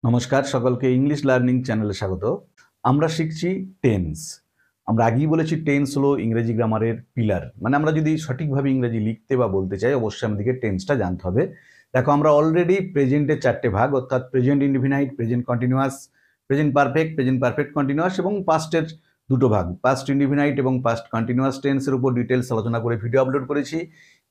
নমস্কার সকলকে English learning চ্যানেলে স্বাগত। আমরা শিখছি টেন্স। আমরা আগেই বলেছি টেন্স হলো ইংরেজি গ্রামারের পিলার, মানে আমরা যদি সঠিকভাবে ইংরেজি লিখতে বা বলতে চাই অবশ্যই আমাদেরকে টেন্সটা জানতে হবে। দেখো, আমরা অলরেডি প্রেজেন্টের 4টে ভাগ, অর্থাৎ present indefinite, present continuous, present perfect continuous এবং পাস্টের দুটো ভাগ, পাস্ট ইনডিফিনাইট এবং পাস্ট কন্টিনিউয়াস টেন্সের উপর ডিটেলস আলোচনা করে ভিডিও আপলোড করেছি।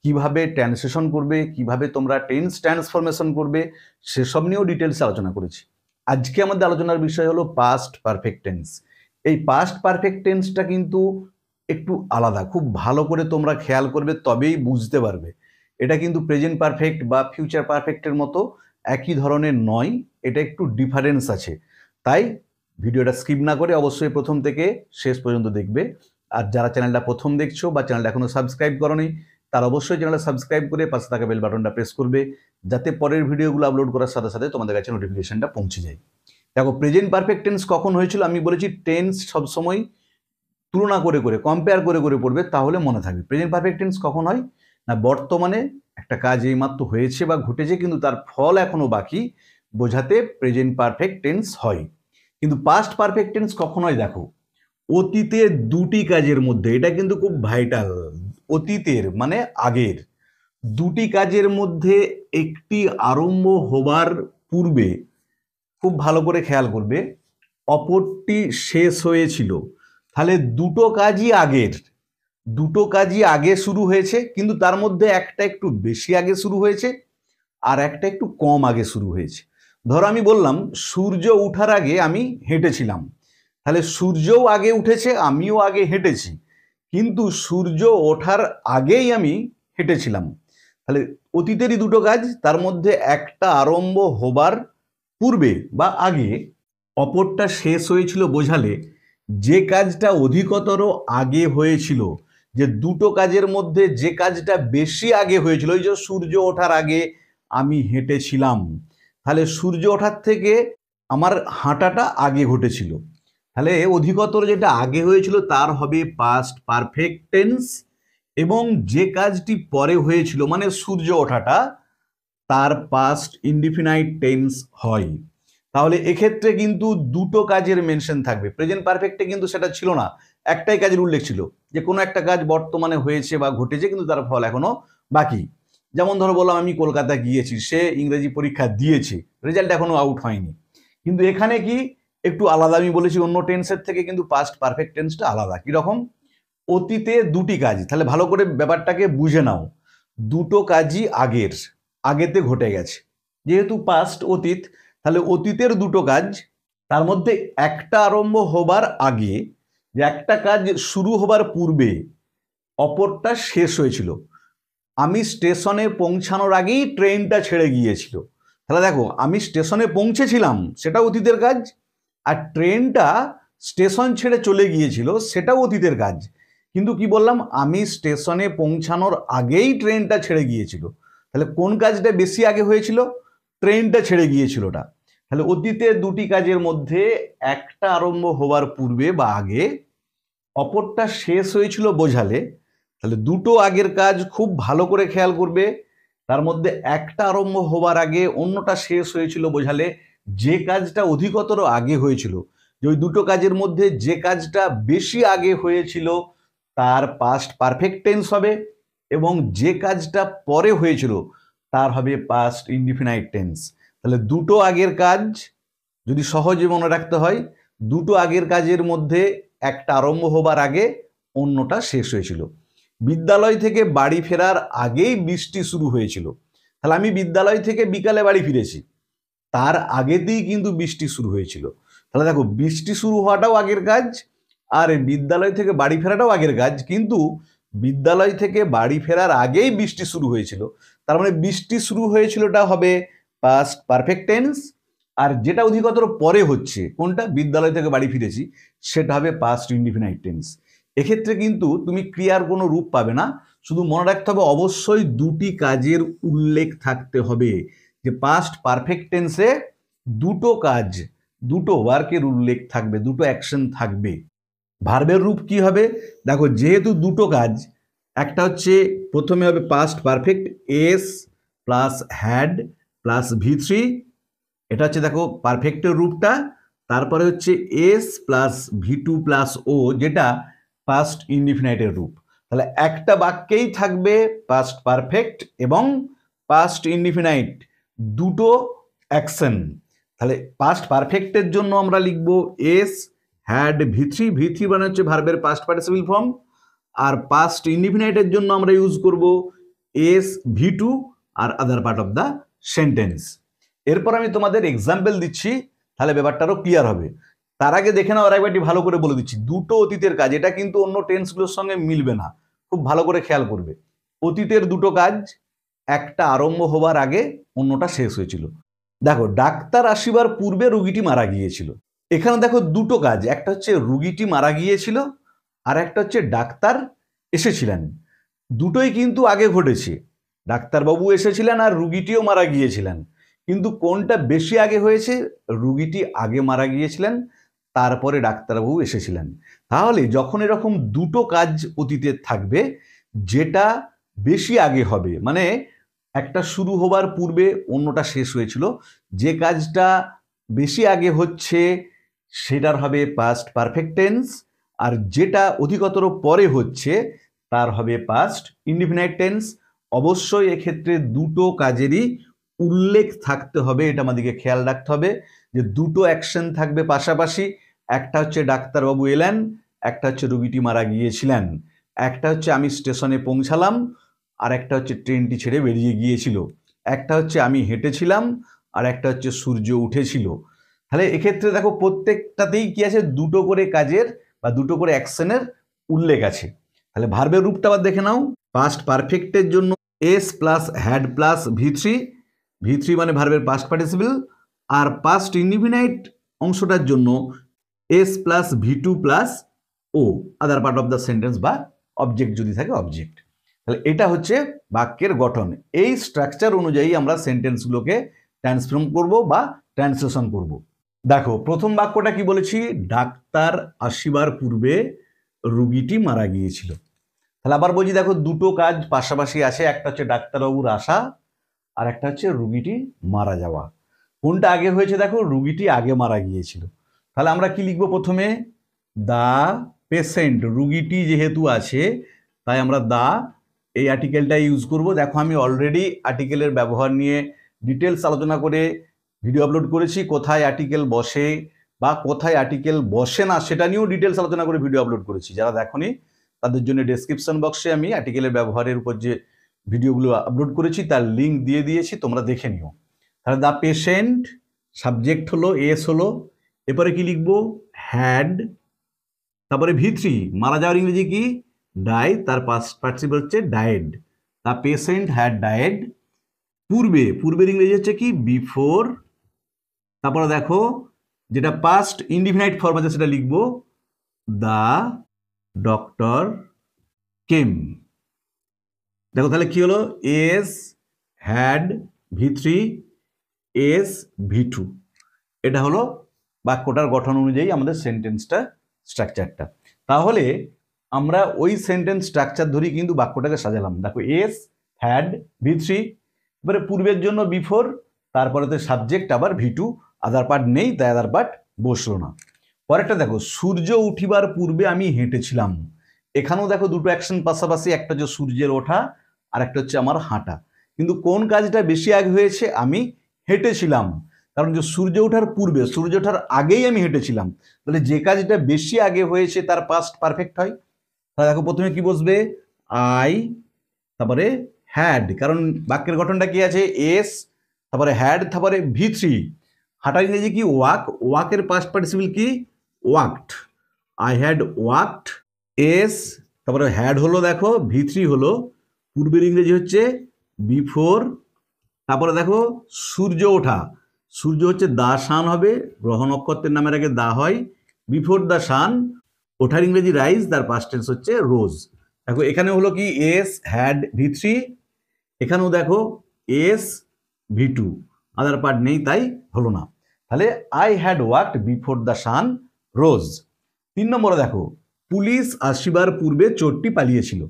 কিভাবে ট্রান্সলেশন করবে, কিভাবে তোমরা টেন্স ট্রান্সফরমেশন করবে, সেসব নিয়েও ডিটেলস আলোচনা করেছি। আজকে আমাদের আলোচনার বিষয় হলো পাস্ট পারফেক্ট টেন্স। এই পাস্ট পারফেক্ট টেন্সটা কিন্তু একটু আলাদা, খুব ভালো করে তোমরা খেয়াল করবে তবেই বুঝতে পারবে। এটা কিন্তু প্রেজেন্ট পারফেক্ট বা ফিউচার পারফেক্টের মতো একই ধরনের নয়, এটা একটু ডিফারেন্স আছে। তাই ভিডিওটা স্কিপ না করে অবশ্যই প্রথম থেকে শেষ পর্যন্ত দেখবে। আর যারা চ্যানেলটা প্রথম দেখছো বা চ্যানেলটা এখনো সাবস্ক্রাইব করোনি, তার অবশ্যই চ্যানেলটা সাবস্ক্রাইব করে পাশে থাকা বেল বাটনটা প্রেস করবে, যাতে পরের ভিডিওগুলো আপলোড করার সাথে সাথে তোমাদের কাছে নোটিফিকেশনটা পৌঁছে যায়। দেখো, প্রেজেন্ট পারফেক্ট টেন্স কখন হয়েছিল আমি বলেছি, টেন্স সবসময় তুলনা করে করে কম্পেয়ার করে করে পড়বে, তাহলে মনে থাকবে। প্রেজেন্ট পারফেক্ট টেন্স কখন হয় না, বর্তমানে একটা কাজ এইমাত্র হয়েছে বা ঘটেছে কিন্তু তার ফল এখনো বাকি, বোঝাতে প্রেজেন্ট পারফেক্ট টেন্স হয়। কিন্তু পাস্ট পারফেক্ট টেন্স কখন হয় দেখো, অতীতের দুটি কাজের মধ্যে, এটা কিন্তু খুব ভাইটাল, অতীতের মানে আগের দুটি কাজের মধ্যে একটি আরম্ভ হবার পূর্বে, খুব ভালো করে খেয়াল করবে, অপরটি শেষ হয়েছিল। তাহলে দুটো কাজই আগের, দুটো কাজই আগে শুরু হয়েছে, কিন্তু তার মধ্যে একটা একটু বেশি আগে শুরু হয়েছে আর একটা একটু কম আগে শুরু হয়েছে। ধরো আমি বললাম সূর্য ওঠার আগে আমি হেঁটেছিলাম, তাহলে সূর্যও আগে উঠেছে, আমিও আগে হেঁটেছি, কিন্তু সূর্য ওঠার আগেই আমি হেঁটেছিলাম। তাহলে অতীতেরই দুটো কাজ, তার মধ্যে একটা আরম্ভ হবার পূর্বে বা আগে, অপরটা শেষ হয়েছিল, বোঝালে যে কাজটা অধিকতর আগে হয়েছিল, যে দুটো কাজের মধ্যে যে কাজটা বেশি আগে হয়েছিল, ওই যে সূর্য ওঠার আগে আমি হেঁটেছিলাম, তাহলে সূর্য ওঠার থেকে আমার হাঁটাটা আগে ঘটেছিল। তাহলে অধিকতর যেটা আগে হয়েছিল তার হবে পাস্ট পারফেক্ট টেন্স, এবং যে কাজটি পরে হয়েছিল মানে সূর্য ওঠাটা, তার পাস্ট ইনডিফিনাইট টেন্স হয়। তাহলে এক্ষেত্রে কিন্তু দুটো কাজের মেনশন থাকবে। প্রেজেন্ট পারফেক্টে কিন্তু সেটা ছিল না, একটাই কাজের উল্লেখ ছিল, যে কোনো একটা কাজ বর্তমানে হয়েছে বা ঘটেছে কিন্তু তার ফল এখনো বাকি। যেমন ধরো বললাম আমি কলকাতা গিয়েছি, সে ইংরেজি পরীক্ষা দিয়েছে, রেজাল্ট এখনো আউট হয়নি। কিন্তু এখানে কি একটু আলাদা, আমি বলেছি অন্য টেন্সের থেকে কিন্তু পাস্ট পারফেক্ট টেন্সটা আলাদা। কিরকম? অতীতে দুটি কাজ, তাহলে ভালো করে ব্যাপারটাকে বুঝে নাও। দুটো কাজই আগের, আগেতে ঘটে গেছে, যেহেতু পাস্ট অতীত, তাহলে অতীতের দুটো কাজ, তার মধ্যে একটা আরম্ভ হবার আগে, যে একটা কাজ শুরু হবার পূর্বে অপরটা শেষ হয়েছিল। আমি স্টেশনে পৌঁছানোর আগেই ট্রেনটা ছেড়ে গিয়েছিল। তাহলে দেখো, আমি স্টেশনে পৌঁছেছিলাম সেটা অতীতের কাজ, আর ট্রেনটা স্টেশন ছেড়ে চলে গিয়েছিল সেটাও অতীতের কাজ। কিন্তু কি বললাম, আমি স্টেশনে পৌঁছানোর আগেই ট্রেনটা ছেড়ে গিয়েছিল। তাহলে কোন কাজটা বেশি আগে হয়েছিল? ট্রেনটা ছেড়ে গিয়েছিলটা। তাহলে অতীতে দুটি কাজের মধ্যে একটা আরম্ভ হওয়ার পূর্বে বা আগে, অপরটা শেষ হয়েছিল, বোঝালে তাহলে দুটো আগের কাজ খুব ভালো করে খেয়াল করবে, তার মধ্যে একটা আরম্ভ হবার আগে অন্যটা শেষ হয়েছিল, বোঝালে যে কাজটা অধিকতর আগে হয়েছিল, যে ওই দুটো কাজের মধ্যে যে কাজটা বেশি আগে হয়েছিল তার পাস্ট পারফেক্ট টেন্স হবে, এবং যে কাজটা পরে হয়েছিল তার হবে পাস্ট ইনডিফিনাইট টেন্স। তাহলে দুটো আগের কাজ যদি সহজে মনে রাখতে হয়, দুটো আগের কাজের মধ্যে একটা আরম্ভ হবার আগে অন্যটা শেষ হয়েছিল। বিদ্যালয় থেকে বাড়ি ফেরার আগেই বৃষ্টি শুরু হয়েছিল, তাহলে আমি বিদ্যালয় থেকে বিকালে বাড়ি ফিরেছি, তার আগেতেই কিন্তু বৃষ্টি শুরু হয়েছিল। তাহলে দেখো, বৃষ্টি শুরু হওয়াটাও আগের কাজ, আর বিদ্যালয় থেকে বাড়ি ফেরাটাও আগের কাজ, কিন্তু বিদ্যালয় থেকে বাড়ি ফেরার আগেই বৃষ্টি শুরু হয়েছিল, তার মানে বৃষ্টি শুরু হয়েছিলটা হবে পাস্ট পারফেক্ট টেন্স, আর যেটা অধিকতর পরে হচ্ছে, কোনটা, বিদ্যালয় থেকে বাড়ি ফিরেছি, সেটা হবে পাস্ট ইনডিফিনাইট টেন্স। এক্ষেত্রে কিন্তু তুমি ক্রিয়ার কোনো রূপ পাবে না, শুধু মনে রাখতে হবে অবশ্যই দুটি কাজের উল্লেখ থাকতে হবে, যে পাস্ট পারফেক্ট টেন্সে দুটো কাজ, দুটো ওয়ার্কের উল্লেখ থাকবে, দুটো অ্যাকশন থাকবে। ভার্বের রূপ কি হবে দেখো, যেহেতু দুটো কাজ, একটা হচ্ছে প্রথমে হবে past perfect S plus had plus V3, এটা হচ্ছে দেখো পারফেক্টের রূপটা, তারপরে হচ্ছে S plus V two plus O, যেটা পাস্ট ইনডিফিনাইটের রূপ। তাহলে একটা বাক্যেই থাকবে পাস্ট পারফেক্ট এবং পাস্ট ইনডিফিনাইট, দুটো অ্যাকশন। তাহলে পাস্ট পারফেক্টের জন্য আমরা লিখব S had V three, V three মানে হচ্ছে ভার্বের পাস্ট পার্টিসিপল ফর্ম। আর পাস্ট ইনডিফিনাইটের জন্য আমরা ইউজ করব এস ভি টু আর other part of the sentence. এরপর আমি তোমাদের এক্সাম্পল দিচ্ছি, তাহলে ব্যাপারটা আরও ক্লিয়ার হবে। তার আগে দেখে নাও, আরেকবারটি ভালো করে বলে দিচ্ছি, দুটো অতীতের কাজ, এটা কিন্তু অন্য টেন্সগুলোর সঙ্গে মিলবে না, খুব ভালো করে খেয়াল করবে। অতীতের দুটো কাজ, একটা আরম্ভ হবার আগে, অন্যটা শেষ হয়েছিল। দেখো, ডাক্তার আসিবার পূর্বে রুগীটি মারা গিয়েছিল। এখানে দেখো দুটো কাজ, একটা হচ্ছে রুগীটি মারা গিয়েছিল, আর একটা হচ্ছে ডাক্তার এসেছিলেন। দুটোই কিন্তু আগে ঘটেছে, ডাক্তারবাবু এসেছিলেন আর রুগীটিও মারা গিয়েছিলেন। কিন্তু কোনটা বেশি আগে হয়েছে? রুগীটি আগে মারা গিয়েছিলেন, তারপরে ডাক্তারবাবু এসেছিলেন। তাহলে যখন এরকম দুটো কাজ অতীতে থাকবে, যেটা বেশি আগে হবে, মানে একটা শুরু হবার পূর্বে অন্যটা শেষ হয়েছিল, যে কাজটা বেশি আগে হচ্ছে সেটার হবে পাস্ট পারফেক্ট টেন্স, আর যেটা অধিকতর পরে হচ্ছে তার হবে পাস্ট ইনডিফিনাইট টেন্স। অবশ্যই এক্ষেত্রে দুটো কাজেরই উল্লেখ থাকতে হবে, এটা আমাদেরকে খেয়াল রাখতে হবে যে দুটো অ্যাকশন থাকবে পাশাপাশি। একটা হচ্ছে ডাক্তারবাবু এলেন, একটা হচ্ছে রুগীটি মারা গিয়েছিলেন, একটা হচ্ছে আমি স্টেশনে পৌঁছালাম, আর একটা হচ্ছে ট্রেনটি ছেড়ে বেরিয়ে গিয়েছিল, একটা হচ্ছে আমি হেঁটেছিলাম, আর একটা হচ্ছে সূর্য উঠেছিল। তাহলে এক্ষেত্রে দেখো প্রত্যেকটাতেই কি আছে, দুটো করে কাজের বা দুটো করে অ্যাকশনের উল্লেখ আছে। তাহলে ভার্বের রূপটা আবার দেখে নাও। পাস্ট পারফেক্টের জন্য S plus had plus V three, V three মানে ভার্বের পাস্ট পার্টিসিপল। আর পাস্ট ইনডিফিনাইট অংশটার জন্য S plus V two plus O, other part of the sentence বা অবজেক্ট যদি থাকে অবজেক্ট। তাহলে এটা হচ্ছে বাক্যের গঠন। এই স্ট্রাকচার অনুযায়ী আমরা সেন্টেন্সগুলোকে ট্রান্সফর্ম করব বা ট্রান্সলেশন করব। দেখো, প্রথম বাক্যটা কি বলেছি, ডাক্তার আসিবার পূর্বে রুগীটি মারা গিয়েছিল। তাহলে আবার বলছি, দেখো দুটো কাজ পাশাপাশি আছে, একটা হচ্ছে ডাক্তারবাবুর আসা, আর একটা হচ্ছে রুগীটি মারা যাওয়া। কোনটা আগে হয়েছে? দেখো, রুগীটি আগে মারা গিয়েছিল। তাহলে আমরা কি লিখবো? প্রথমে দা পেশেন্ট, রুগীটি যেহেতু আছে তাই আমরা দা এই আর্টিকেলটা ইউজ করব। দেখো, আমি অলরেডি আর্টিকেলের ব্যবহার নিয়ে ডিটেলস আলোচনা করে ভিডিও আপলোড করেছি, কোথায় আর্টিকেল বসে বা কোথায় আর্টিকেল বসে না সেটা নিয়েও ডিটেলস আলোচনা করে ভিডিও আপলোড করেছি। যারা দেখোনি তাদের জন্য ডেসক্রিপশন বক্সে আমি আর্টিকেলের ব্যবহারের উপর যে ভিডিওগুলো আপলোড করেছি তার লিঙ্ক দিয়ে দিয়েছি, তোমরা দেখে নিও। তাহলে দ্য পেশেন্ট, সাবজেক্ট হলো এস হলো, এরপরে কি লিখবো? হ্যাড, তারপরে ভি থ্রি, মারা যাওয়ার ইংরেজি কি? ডাই, তার পাস্ট পার্টিসিপল হচ্ছে died. The patient had died. পূর্বে, পূর্বের ইংরেজি হচ্ছে কি? বিফোর। তারপরে দেখো, যেটা পাস্ট ইনডিফিনাইট ফর্ম আছে সেটা লিখবো দ্য ডক্টর কেম। দেখো তাহলে কি হলো? S had V three, S V two. এটা হলো বাক্যটার গঠন অনুযায়ী আমাদের সেন্টেন্সটা স্ট্রাকচারটা। তাহলে আমরা ওই সেন্টেন্স স্ট্রাকচার ধরেই কিন্তু বাক্যটাকে সাজালাম। দেখো, এস হ্যাড ভি থ্রি, এবারে পূর্বের জন্য বিফোর, তারপরেতে সাবজেক্ট আবার ভি টু, আদার পার্ট নেই তাই আদার পার্ট বসলো না। পরেরটা দেখো, সূর্য উঠিবার পূর্বে আমি হেঁটেছিলাম। এখানেও দেখো দুটো অ্যাকশন পাশাপাশি, একটা হচ্ছে সূর্যের ওঠা আর একটা হচ্ছে আমার হাঁটা। কিন্তু কোন কাজটা বেশি আগে হয়েছে? আমি হেঁটেছিলাম, কারণ যে সূর্য ওঠার পূর্বে, সূর্য ওঠার আগেই আমি হেঁটেছিলাম। তাহলে যে কাজটা বেশি আগে হয়েছে তার পাস্ট পারফেক্ট হয়। তাহলে দেখো প্রথমে কি বসবে? আই, তারপরে হ্যাড, কারণ বাক্যের গঠনটা কি আছে? এস, তারপরে হ্যাড, তারপরে ভি থ্রি। হাঁটার ইংরেজি কি? ওয়াক, ওয়াকের পাস্ট পার্টিসিপল কি? Walked. I had walked. S, তারপরে হ্যাড হলো, দেখো ভি থ্রি হলো, পূর্বের ইংরেজি হচ্ছে বিফোর। তারপরে দেখো সূর্য ওঠা, সূর্য হচ্ছে দা সান হবে, গ্রহ নক্ষত্রের নামের আগে দা হয়। বিফোর দ্য সান, ওঠার ইংরেজি রাইজ, তার পাস্ট টেন্স হচ্ছে রোজ। দেখো এখানে হলো কি? এস হ্যাড ভি থ্রি, এখানেও দেখো S V two, other part নেই তাই হলো না। তাহলে I had walked before the sun rose. 3 নম্বরে দেখো, পুলিশ আসিবার পূর্বে চোরটি পালিয়েছিল।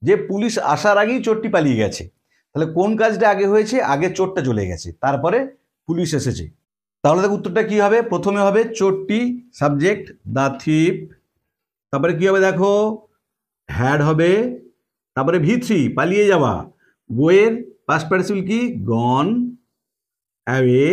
যে পুলিশ আসার আগেই চোরটি পালিয়ে গেছে। তাহলে কোন কাজটা আগে হয়েছে? আগে চোরটা চলে গেছে, তারপরে পুলিশ এসেছে। তাহলে দেখো উত্তরটা কি হবে, প্রথমে হবে চোরটি সাবজেক্ট, দ্য থিপ, তারপরে কি হবে দেখো হ্যাড হবে, তারপরে V3 পালিয়ে যাওয়া, গোয়ের পাস্ট পার্টিসিপল কি গন, অ্যাওয়ে,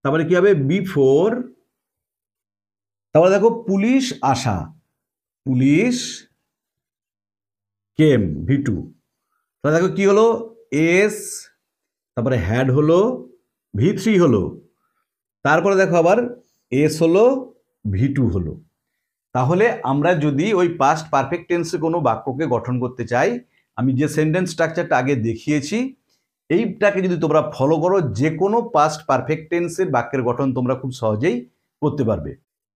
তারপরে কি হবে বিফোর, তারপরে দেখো পুলিশ আসা, পুলিশ কেম V2, তাহলে দেখো কি হলো এস, তারপরে হ্যাড হলো, V3 হলো, তারপরে দেখো আবার এস হলো, V2 হলো। তাহলে আমরা যদি ওই পাস্ট পারফেক্ট টেন্সে কোনো বাক্যকে গঠন করতে চাই, আমি যে সেন্টেন্স স্ট্রাকচারটা আগে দেখিয়েছি এইটাকে যদি তোমরা ফলো করো, যে কোনো পাস্ট পারফেক্ট টেন্সের বাক্যের গঠন তোমরা খুব সহজেই করতে পারবে।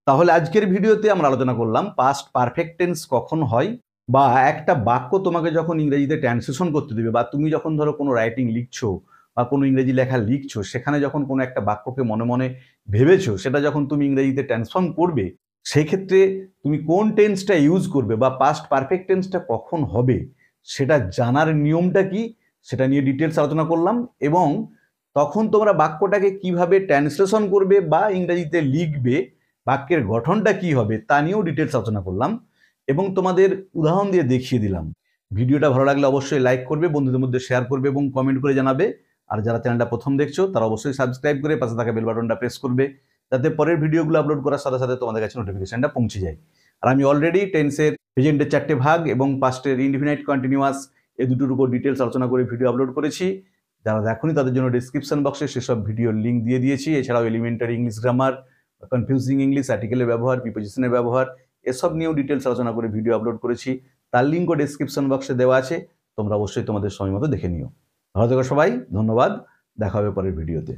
তাহলে আজকের ভিডিওতে আমরা আলোচনা করলাম পাস্ট পারফেক্ট টেন্স কখন হয়, বা একটা বাক্য তোমাকে যখন ইংরেজিতে ট্রান্সলেশন করতে দেবে, বা তুমি যখন ধরো কোনো রাইটিং লিখছো বা কোনো ইংরেজি লেখা লিখছো, সেখানে যখন কোনো একটা বাক্যকে মনে মনে ভেবেছো, সেটা যখন তুমি ইংরেজিতে ট্রান্সফর্ম করবে, সেই ক্ষেত্রে তুমি কোন টেন্সটা ইউজ করবে বা পাস্ট পারফেক্ট টেন্সটা কখন হবে সেটা জানার নিয়মটা কি সেটা নিয়ে ডিটেলস আলোচনা করলাম, এবং তখন তোমরা বাক্যটাকে কিভাবে ট্রান্সলেশন করবে বা ইংরেজিতে লিখবে, বাক্যের গঠনটা কি হবে তা নিয়েও ডিটেলস আলোচনা করলাম এবং তোমাদের উদাহরণ দিয়ে দেখিয়ে দিলাম। ভিডিওটা ভালো লাগলে অবশ্যই লাইক করবে, বন্ধুদের মধ্যে শেয়ার করবে এবং কমেন্ট করে জানাবে। আর যারা চ্যানেলটা প্রথম দেখছো তারা অবশ্যই সাবস্ক্রাইব করে পাশে থাকা বেল বাটনটা প্রেস করবে, যাতে পরের ভিডিওগুলো আপলোড করার সাথে সাথে তোমাদের কাছে নোটিফিকেশনটা পৌঁছে যায়। আর আমি অলরেডি টেন্সের প্রেজেন্টের 4টে ভাগ এবং পাস্টের ইনডিফিনাইট কন্টিনিউয়াস এই দুটোর উপর ডিটেলস আলোচনা করে ভিডিও আপলোড করেছি। যারা দেখোনি তাদের জন্য ডিসক্রিপশন বক্সে সেসব ভিডিওর লিঙ্ক দিয়ে দিয়েছি। এছাড়াও elementary English grammar, confusing English, আর্টিকেলের ব্যবহার, প্রিপোজিশনের ব্যবহার, এসব নিয়েও ডিটেলস আলোচনা করে ভিডিও আপলোড করেছি। তার লিঙ্কও ডিসক্রিপশন বক্সে দেওয়া আছে, তোমরা অবশ্যই তোমাদের সময় মতো দেখে নিও। ভালো থেকো সবাই, ধন্যবাদ, দেখা হবে পরের ভিডিওতে।